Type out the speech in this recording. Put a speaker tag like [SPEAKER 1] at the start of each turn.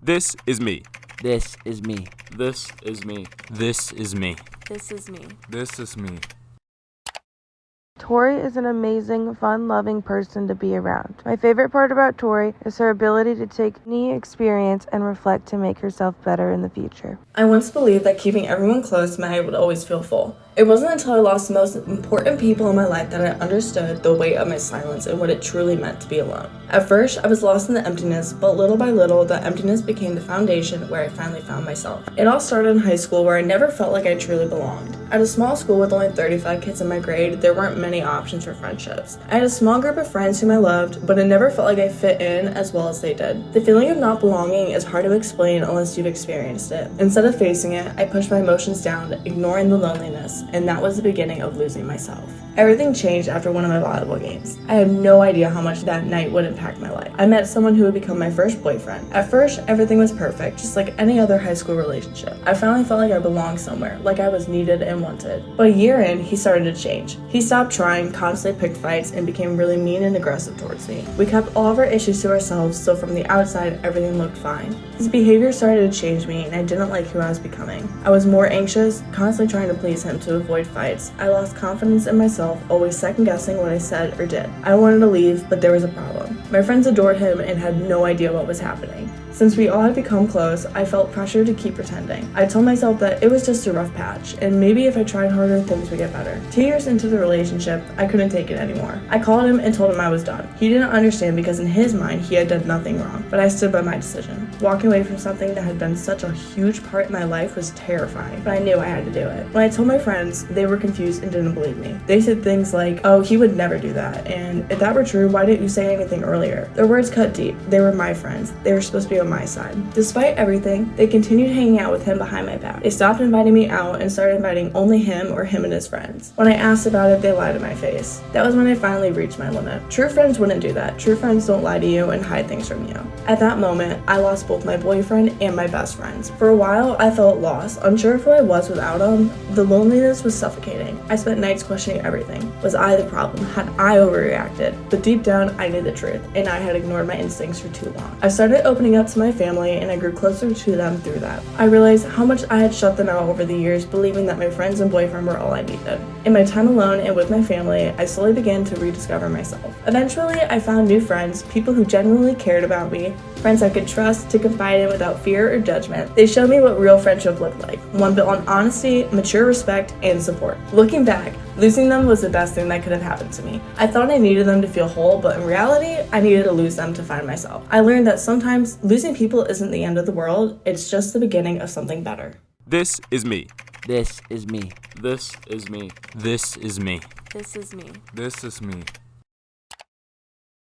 [SPEAKER 1] This is me.
[SPEAKER 2] This is me.
[SPEAKER 3] This is me.
[SPEAKER 1] This is me.
[SPEAKER 4] This is me.
[SPEAKER 3] This is me.
[SPEAKER 5] Tori is an amazing, fun-loving person to be around. My favorite part about Tori is her ability to take any experience and reflect to make herself better in the future.
[SPEAKER 6] I once believed that keeping everyone close meant I would always feel full. It wasn't until I lost the most important people in my life that I understood the weight of my silence and what it truly meant to be alone. At first, I was lost in the emptiness, but little by little, the emptiness became the foundation where I finally found myself. It all started in high school, where I never felt like I truly belonged. At a small school with only 35 kids in my grade, there weren't many options for friendships. I had a small group of friends whom I loved, but it never felt like I fit in as well as they did. The feeling of not belonging is hard to explain unless you've experienced it. Instead of facing it, I pushed my emotions down, ignoring the loneliness, and that was the beginning of losing myself. Everything changed after one of my volleyball games. I had no idea how much that night would impact my life. I met someone who would become my first boyfriend. At first, everything was perfect, just like any other high school relationship. I finally felt like I belonged somewhere, like I was needed and wanted. But a year in, he started to change. He stopped trying, constantly picked fights, and became really mean and aggressive towards me. We kept all of our issues to ourselves, so from the outside, everything looked fine. His behavior started to change me, and I didn't like who I was becoming. I was more anxious, constantly trying to please him to avoid fights. I lost confidence in myself, always second-guessing what I said or did. I wanted to leave, but there was a problem. My friends adored him and had no idea what was happening. Since we all had become close, I felt pressure to keep pretending. I told myself that it was just a rough patch, and maybe if I tried harder, things would get better. 2 years into the relationship, I couldn't take it anymore. I called him and told him I was done. He didn't understand because in his mind, he had done nothing wrong, but I stood by my decision. Walking away from something that had been such a huge part in my life was terrifying, but I knew I had to do it. When I told my friends, they were confused and didn't believe me. They said things like, "Oh, he would never do that," and if that were true, why didn't you say anything earlier? Their words cut deep. They were my friends. They were supposed to be on my side. Despite everything, they continued hanging out with him behind my back. They stopped inviting me out and started inviting only him or him and his friends. When I asked about it, they lied to my face. That was when I finally reached my limit. True friends wouldn't do that. True friends don't lie to you and hide things from you. At that moment, I lost both my boyfriend and my best friends. For a while, I felt lost, unsure of who I was without him. The loneliness was suffocating. I spent nights questioning everything. Was I the problem? Had I overreacted? But deep down, I knew the truth, and I had ignored my instincts for too long. I started opening up to my family, and I grew closer to them through that. I realized how much I had shut them out over the years, believing that my friends and boyfriend were all I needed. In my time alone and with my family, I slowly began to rediscover myself. Eventually, I found new friends, people who genuinely cared about me, friends I could trust to confide in without fear or judgment. They showed me what real friendship looked like, one built on honesty, mature respect, and support. Looking back, losing them was the best thing that could have happened to me. I thought I needed them to feel whole, but in reality, I needed to lose them to find myself. I learned that sometimes losing people isn't the end of the world, it's just the beginning of something better.
[SPEAKER 1] This is me.
[SPEAKER 2] This is me.
[SPEAKER 3] This is me.
[SPEAKER 1] This is me.
[SPEAKER 4] This is me.
[SPEAKER 3] This is me.